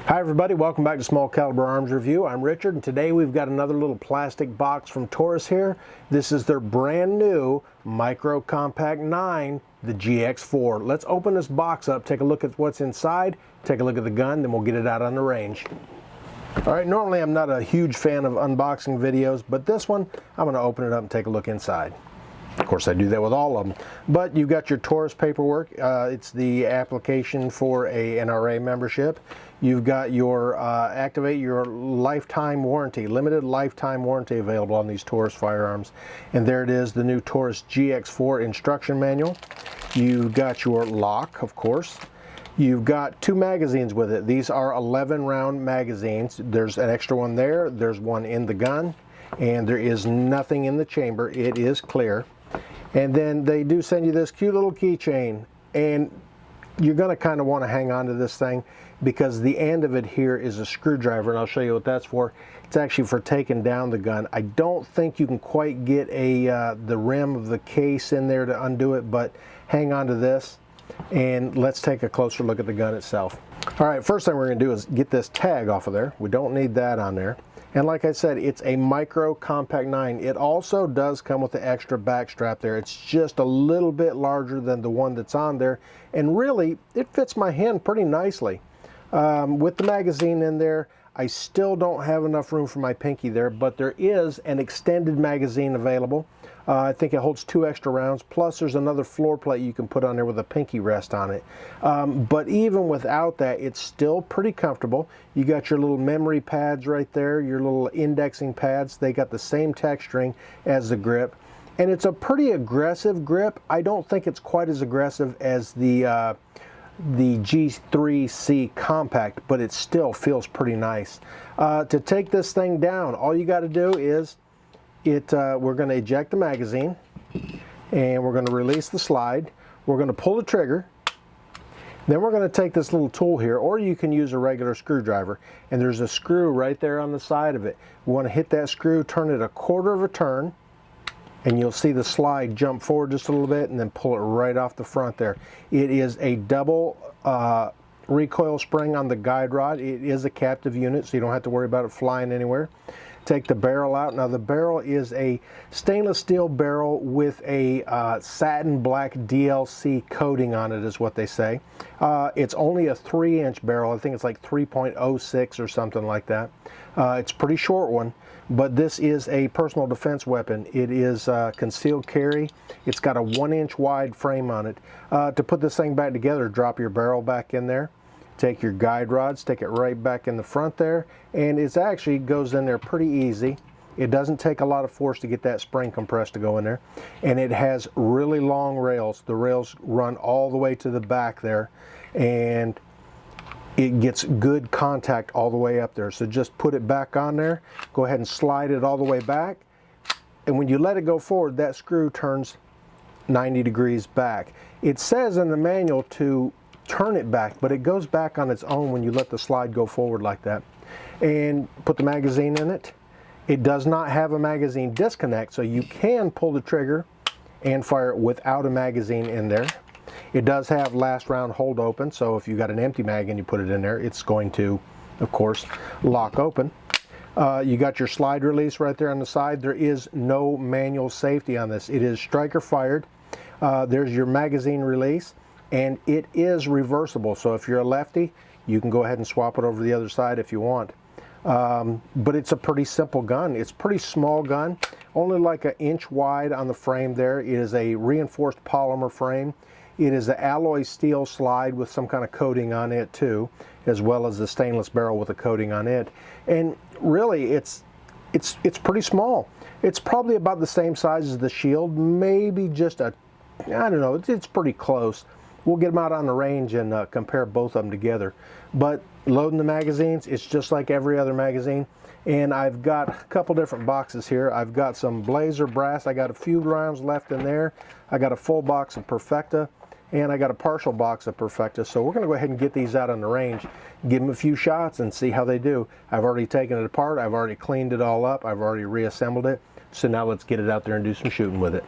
Hi everybody, welcome back to Small Caliber Arms Review. I'm Richard, and today we've got another little plastic box from Taurus here. This is their brand new Micro Compact 9, the GX4. Let's open this box up, take a look at what's inside, take a look at the gun, then we'll get it out on the range. Alright, normally I'm not a huge fan of unboxing videos, but this one, I'm going to open it up and take a look inside. Of course, I do that with all of them. But you've got your Taurus paperwork. It's the application for a NRA membership. You've got your activate your lifetime warranty, limited lifetime warranty available on these Taurus firearms. And there it is, the new Taurus GX4 instruction manual. You've got your lock, of course. You've got two magazines with it. These are 11-round magazines. There's an extra one there. There's one in the gun. And there is nothing in the chamber. It is clear. And then they do send you this cute little keychain, and you're going to kind of want to hang on to this thing because the end of it here is a screwdriver, and I'll show you what that's for. It's actually for taking down the gun. I don't think you can quite get the rim of the case in there to undo it, but hang on to this and let's take a closer look at the gun itself. All right, first thing we're going to do is get this tag off of there. We don't need that on there. And like I said, it's a Micro Compact 9. It also does come with the extra back strap there. It's just a little bit larger than the one that's on there. And really, it fits my hand pretty nicely. With the magazine in there, I still don't have enough room for my pinky there, but there is an extended magazine available. I think it holds 2 extra rounds, plus there's another floor plate you can put on there with a pinky rest on it. But even without that, it's still pretty comfortable. You got your little memory pads right there, your little indexing pads. They got the same texturing as the grip. And it's a pretty aggressive grip. I don't think it's quite as aggressive as the G3C Compact, but it still feels pretty nice. To take this thing down, all you got to do is we're going to eject the magazine, and we're going to release the slide. We're going to pull the trigger. Then we're going to take this little tool here, or you can use a regular screwdriver, and there's a screw right there on the side of it. We want to hit that screw, turn it a quarter of a turn, and you'll see the slide jump forward just a little bit and then pull it right off the front there. It is a double recoil spring on the guide rod. It is a captive unit, so you don't have to worry about it flying anywhere. Take the barrel out. Now the barrel is a stainless steel barrel with a satin black DLC coating on it, is what they say. It's only a 3-inch barrel. I think it's like 3.06 or something like that. It's a pretty short one, but this is a personal defense weapon. It is concealed carry. It's got a 1-inch wide frame on it. To put this thing back together, drop your barrel back in there. Take your guide rods, stick it right back in the front there, and it actually goes in there pretty easy. It doesn't take a lot of force to get that spring compressed to go in there. And it has really long rails. The rails run all the way to the back there, and it gets good contact all the way up there. So just put it back on there, go ahead and slide it all the way back, and when you let it go forward, that screw turns 90 degrees back. It says in the manual to turn it back, but it goes back on its own when you let the slide go forward like that. And put the magazine in it. It does not have a magazine disconnect, so you can pull the trigger and fire it without a magazine in there. It does have last round hold open, so if you got an empty mag and you put it in there, it's going to, of course, lock open. You got your slide release right there on the side. There is no manual safety on this. It is striker fired. There's your magazine release. And it is reversible, so if you're a lefty, you can go ahead and swap it over to the other side if you want. But it's a pretty simple gun. It's a pretty small gun, only like 1 inch wide on the frame there. It is a reinforced polymer frame. It is an alloy steel slide with some kind of coating on it too, as well as the stainless barrel with a coating on it. And really, it's pretty small. It's probably about the same size as the Shield, maybe just I don't know, it's pretty close. We'll get them out on the range and compare both of them together. But loading the magazines, it's just like every other magazine. And I've got a couple different boxes here. I've got some Blazer brass. I got a few rounds left in there. I got a full box of Perfecta, and I got a partial box of Perfecta. So we're going to go ahead and get these out on the range, give them a few shots and see how they do. I've already taken it apart. I've already cleaned it all up. I've already reassembled it. So now let's get it out there and do some shooting with it.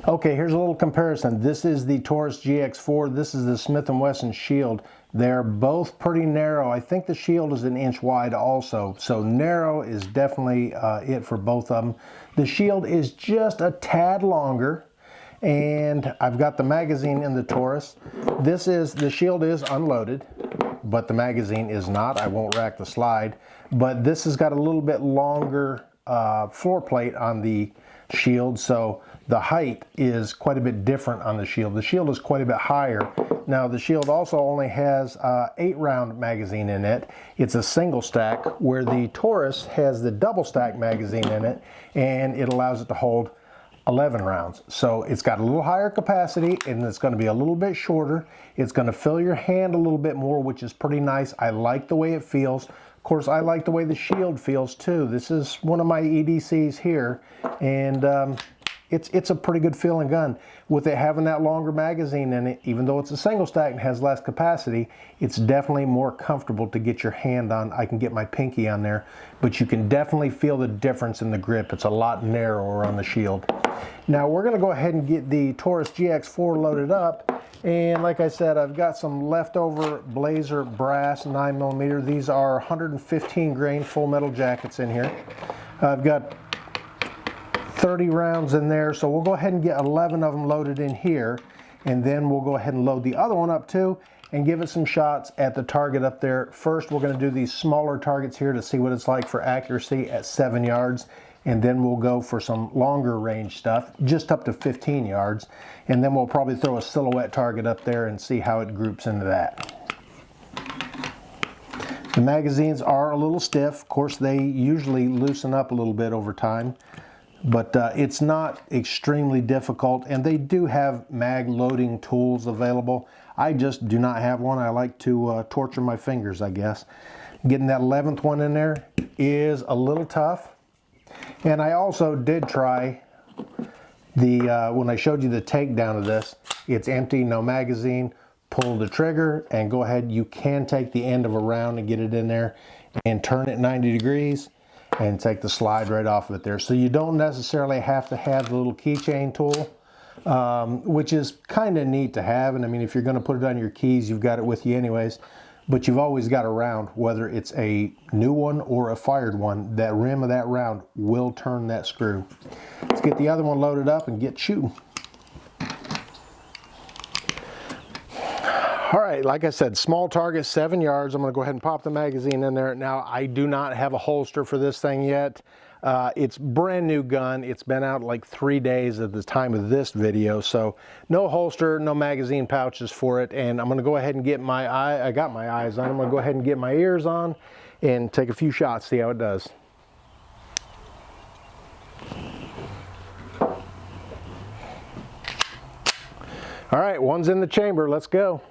Okay, here's a little comparison. This is the Taurus GX4. This is the Smith & Wesson Shield. They're both pretty narrow. I think the shield is an inch wide also, so narrow is definitely it for both of them. The shield is just a tad longer, and I've got the magazine in the Taurus. The shield is unloaded, but the magazine is not. I won't rack the slide, but this has got a little bit longer floor plate on the shield, so the height is quite a bit different on the shield. The shield is quite a bit higher. Now the shield also only has 8-round magazine in it. It's a single stack, where the Taurus has the double stack magazine in it, and it allows it to hold 11 rounds. So it's got a little higher capacity, and it's going to be a little bit shorter. It's going to fill your hand a little bit more, which is pretty nice. I like the way it feels. Of course, I like the way the shield feels too. This is one of my EDCs here, and it's a pretty good feeling gun. With it having that longer magazine in it, even though it's a single stack and has less capacity, it's definitely more comfortable to get your hand on. I can get my pinky on there, but you can definitely feel the difference in the grip. It's a lot narrower on the shield. Now we're going to go ahead and get the Taurus GX4 loaded up. And like I said, I've got some leftover Blazer brass 9mm. These are 115 grain full metal jackets in here. I've got 30 rounds in there, so we'll go ahead and get 11 of them loaded in here, and then we'll go ahead and load the other one up too and give it some shots at the target up there. First, we're going to do these smaller targets here to see what it's like for accuracy at 7 yards, and then we'll go for some longer range stuff, just up to 15 yards, and then we'll probably throw a silhouette target up there and see how it groups into that. The magazines are a little stiff. Of course, they usually loosen up a little bit over time, but it's not extremely difficult, and they do have mag loading tools available. I just do not have one. I like to torture my fingers, I guess. Getting that 11th one in there is a little tough. And I also did try the, when I showed you the takedown of this, it's empty, no magazine. Pull the trigger and go ahead. You can take the end of a round and get it in there and turn it 90 degrees. And take the slide right off of it there. So you don't necessarily have to have the little keychain tool, which is kind of neat to have. And I mean, if you're going to put it on your keys, you've got it with you anyways. But you've always got a round, whether it's a new one or a fired one, that rim of that round will turn that screw. Let's get the other one loaded up and get shooting. All right, like I said, small target, 7 yards. I'm going to go ahead and pop the magazine in there. Now, I do not have a holster for this thing yet. It's brand new gun. It's been out like 3 days at the time of this video, so no holster, no magazine pouches for it. And I'm going to go ahead and get I got my eyes on. I'm going to go ahead and get my ears on and take a few shots, see how it does. All right, one's in the chamber. Let's go.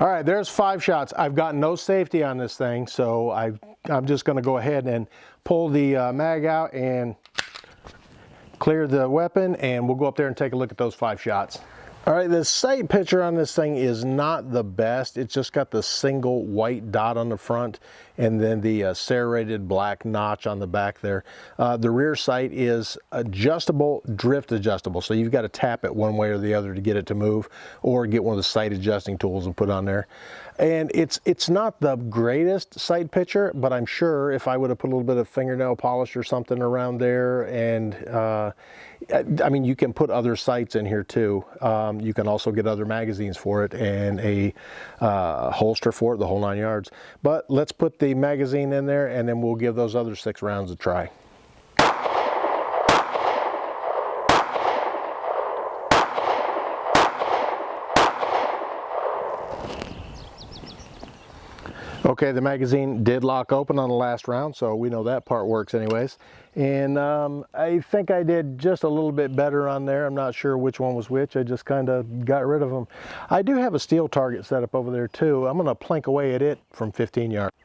All right, there's 5 shots. I've got no safety on this thing, so I'm just going to go ahead and pull the mag out and clear the weapon, and we'll go up there and take a look at those 5 shots. All right, the sight picture on this thing is not the best. It's just got the single white dot on the front and then the serrated black notch on the back there. The rear sight is adjustable, drift adjustable, so you've got to tap it one way or the other to get it to move, or get one of the sight adjusting tools and put on there. And it's not the greatest sight picture, but I'm sure if I would have put a little bit of fingernail polish or something around there, and I mean, you can put other sights in here too. You can also get other magazines for it and a holster for it, the whole 9 yards. But let's put the magazine in there, and then we'll give those other 6 rounds a try. Okay, the magazine did lock open on the last round, so we know that part works anyways. And I think I did just a little bit better on there. I'm not sure which one was which. I just kind of got rid of them. I do have a steel target set up over there too. I'm going to plink away at it from 15 yards.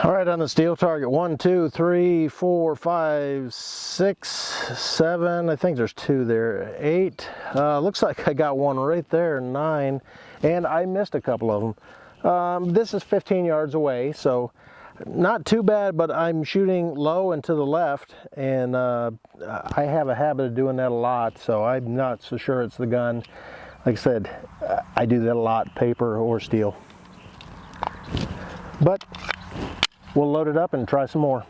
All right, on the steel target, 1, 2, 3, 4, 5, 6, 7. I think there's 2 there. 8. Looks like I got one right there. 9, and I missed a couple of them. This is 15 yards away, so not too bad. But I'm shooting low and to the left, and I have a habit of doing that a lot. So I'm not so sure it's the gun. Like I said, I do that a lot, paper or steel. But we'll load it up and try some more.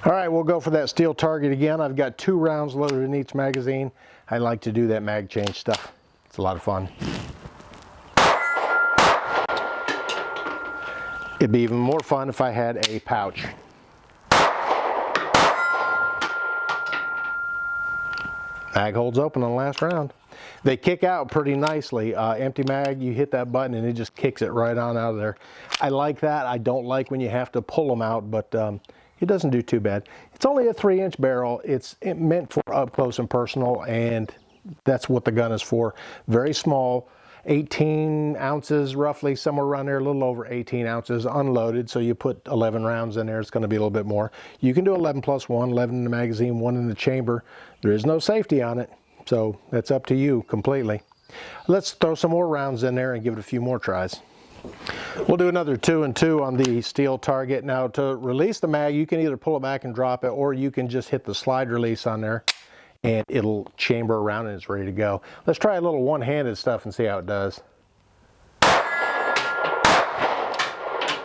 All right, we'll go for that steel target again. I've got 2 rounds loaded in each magazine. I like to do that mag change stuff. It's a lot of fun. It'd be even more fun if I had a pouch. Mag holds open on the last round. They kick out pretty nicely. Empty mag, you hit that button and it just kicks it right on out of there. I like that. I don't like when you have to pull them out, but it doesn't do too bad. It's only a 3-inch barrel. It's meant for up close and personal, and that's what the gun is for. Very small, 18 ounces roughly, somewhere around there, a little over 18 ounces unloaded. So you put 11 rounds in there, it's going to be a little bit more. You can do 11 plus 1, 11 in the magazine, 1 in the chamber. There is no safety on it. So that's up to you completely. Let's throw some more rounds in there and give it a few more tries. We'll do another 2 and 2 on the steel target. Now to release the mag, you can either pull it back and drop it, or you can just hit the slide release on there and it'll chamber around and it's ready to go. Let's try a little one-handed stuff and see how it does.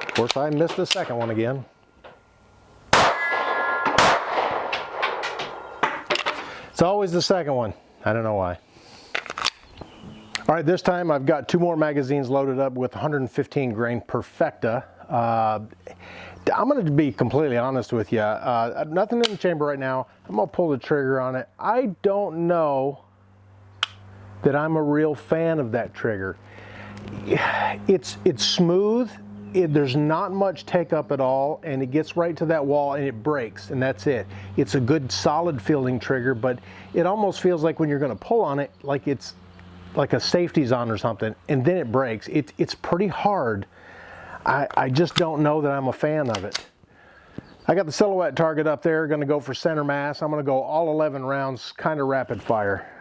Of course, I missed the second one again. It's always the second one. I don't know why. All right, this time I've got 2 more magazines loaded up with 115 grain Perfecta. I'm going to be completely honest with you. Nothing in the chamber right now. I'm going to pull the trigger on it. I don't know that I'm a real fan of that trigger. It's smooth. There's not much take up at all, and it gets right to that wall and it breaks, and that's it. It's a good solid feeling trigger, but it almost feels like when you're going to pull on it, like it's like a safety's on or something, and then it breaks. It's pretty hard. I just don't know that I'm a fan of it. I got the silhouette target up there, going to go for center mass. I'm going to go all 11 rounds, kind of rapid fire.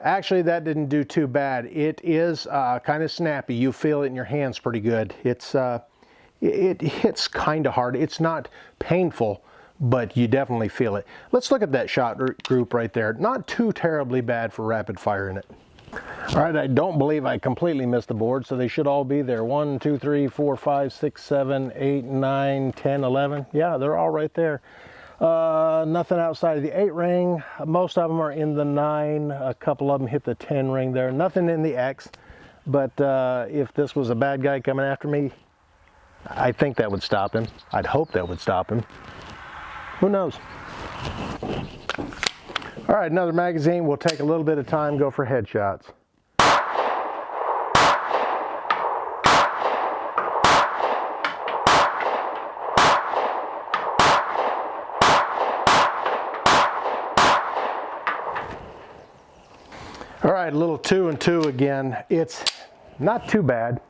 Actually, that didn't do too bad. It is kind of snappy. You feel it in your hands pretty good. It hits kind of hard. It's not painful, but you definitely feel it. Let's look at that shot group right there. Not too terribly bad for rapid fire in it. All right, I don't believe I completely missed the board, so they should all be there. 1, 2, 3, 4, 5, 6, 7, 8, 9, 10, 11. Yeah, they're all right there. Nothing outside of the 8 ring. Most of them are in the 9. A couple of them hit the 10 ring there. Nothing in the X. But if this was a bad guy coming after me, I think that would stop him. I'd hope that would stop him. Who knows? All right, another magazine. We'll take a little bit of time, go for headshots. All right, a little 2 and 2 again. It's not too bad.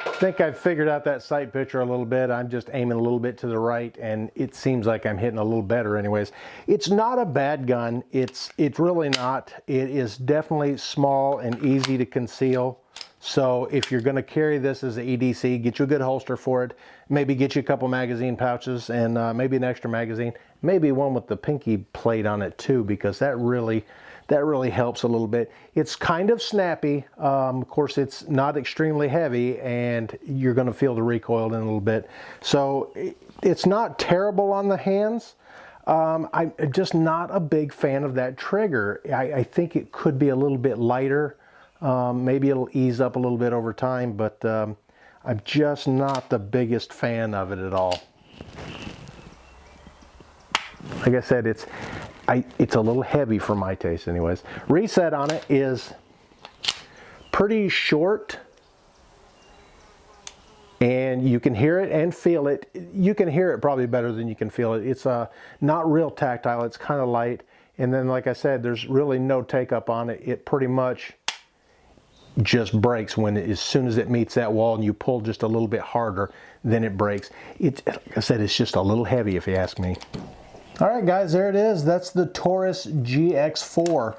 I think I've figured out that sight picture a little bit. I'm just aiming a little bit to the right, and it seems like I'm hitting a little better anyways. It's not a bad gun. It's really not. It is definitely small and easy to conceal. So if you're going to carry this as an EDC, get you a good holster for it. Maybe get you a couple magazine pouches and maybe an extra magazine. Maybe one with the pinky plate on it too, because that really helps a little bit. It's kind of snappy. Of course, it's not extremely heavy, and you're going to feel the recoil in a little bit. So it's not terrible on the hands. I'm just not a big fan of that trigger. I think it could be a little bit lighter. Maybe it'll ease up a little bit over time, but I'm just not the biggest fan of it at all. Like I said, it's a little heavy for my taste anyways. Reset on it is pretty short. and you can hear it and feel it. You can hear it probably better than you can feel it. It's not real tactile, it's kind of light. And then, like I said, there's really no take up on it. It pretty much just breaks as soon as it meets that wall, and you pull just a little bit harder, then it breaks. Like I said, it's just a little heavy if you ask me. All right, guys, there it is. That's the Taurus GX4.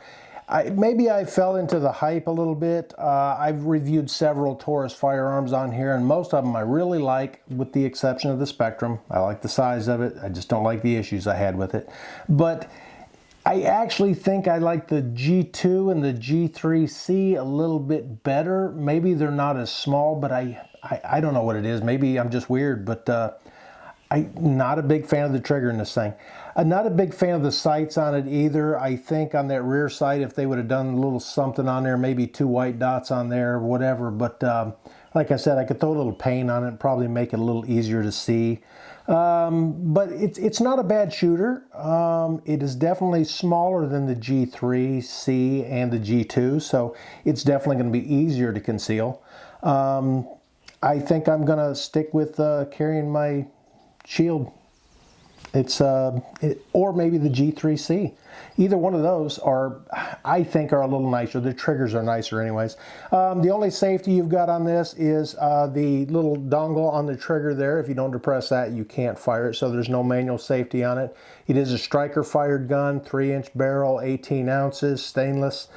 Maybe I fell into the hype a little bit. I've reviewed several Taurus firearms on here, and most of them I really like, with the exception of the Spectrum. I like the size of it. I just don't like the issues I had with it. But I actually think I like the G2 and the G3C a little bit better. Maybe they're not as small, but I don't know what it is. Maybe I'm just weird, but I'm not a big fan of the trigger in this thing. I'm not a big fan of the sights on it either. I think on that rear sight, if they would have done a little something on there, maybe 2 white dots on there, whatever. But like I said, I could throw a little paint on it and probably make it a little easier to see. But it's not a bad shooter. It is definitely smaller than the G3C and the G2, so it's definitely going to be easier to conceal. I think I'm going to stick with carrying my shield. Or maybe the G3C. Either one of those I think are a little nicer. The triggers are nicer anyways. The only safety you've got on this is the little dongle on the trigger there. If you don't depress that, you can't fire it, so there's no manual safety on it. It is a striker fired gun, 3-inch barrel, 18 ounces, stainless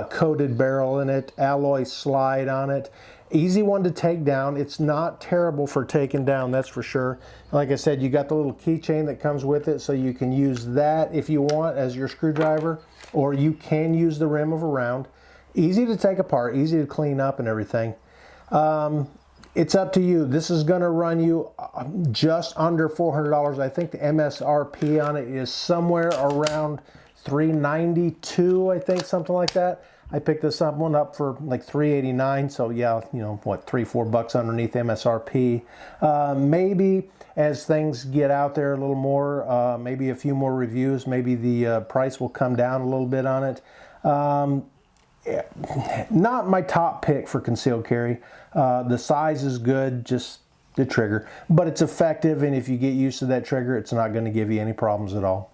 coated barrel in it, alloy slide on it. Easy one to take down. It's not terrible for taking down, that's for sure. Like I said, you got the little keychain that comes with it, so you can use that if you want as your screwdriver, or you can use the rim of a round. Easy to take apart, easy to clean up and everything. It's up to you. This is going to run you just under $400. I think the MSRP on it is somewhere around $392, I think, something like that. I picked this one up for like $389, so yeah, you know, what, $3-4 bucks underneath MSRP. Maybe as things get out there a little more, maybe a few more reviews, maybe the price will come down a little bit on it. Not my top pick for concealed carry. The size is good, just the trigger, but it's effective, and if you get used to that trigger, it's not going to give you any problems at all.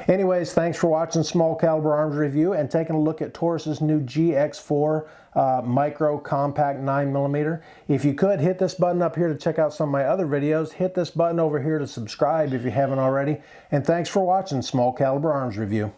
Anyways, thanks for watching Small Caliber Arms Review and taking a look at Taurus's new GX4 Micro Compact 9mm. If you could, hit this button up here to check out some of my other videos. Hit this button over here to subscribe if you haven't already. And thanks for watching Small Caliber Arms Review.